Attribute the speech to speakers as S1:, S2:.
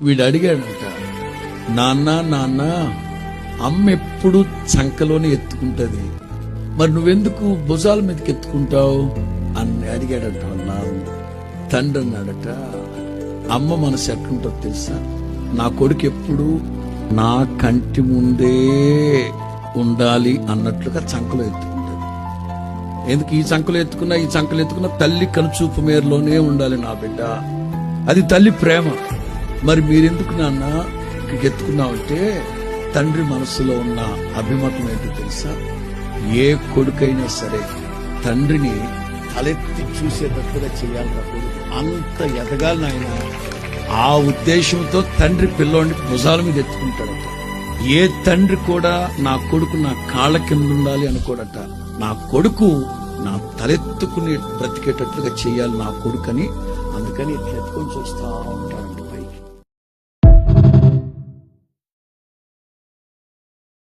S1: వీడు అడిగాడంట, నాన్న నాన్న అమ్మ ఎప్పుడు చంకలోనే ఎత్తుకుంటది, మరి నువ్వెందుకు భుజాల మీదకి ఎత్తుకుంటావు అని అడిగాడంట నాన్న. తండ్రి అన్నాడట, అమ్మ మనసు ఎట్లుంటుందో తెలుసా, నా కొడుకు ఎప్పుడు నా కంటి ముందే ఉండాలి అన్నట్లుగా చంకలో ఎత్తుకుంటది. ఎందుకు ఈ చంకలో ఎత్తుకున్నా తల్లి కనుచూపు మేరలోనే ఉండాలి నా బిడ్డ, అది తల్లి ప్రేమ. మరి మీరెందుకు నాన్న ఇక్కడికి ఎత్తుకున్నావంటే, తండ్రి మనసులో ఉన్న అభిమతం ఏంటో తెలుసా, ఏ కొడుకైనా సరే తండ్రిని తలెత్తి చూసేటట్టుగా చేయాలి నా కొడుకు, అంత ఎదగాలి నాయన. ఆ ఉద్దేశంతో తండ్రి పిల్లోడిని భుజాల మీద ఎత్తుకుంటాడట. ఏ తండ్రి కూడా నా కొడుకు నా కాళ్ళ కింద ఉండాలి అనుకోడట. నా కొడుకు నా తలెత్తుకుని బ్రతికేటట్లుగా చేయాలి నా కొడుకని, అందుకని ఇట్లా ఎత్తుకొని చూస్తా ఉంటాడు.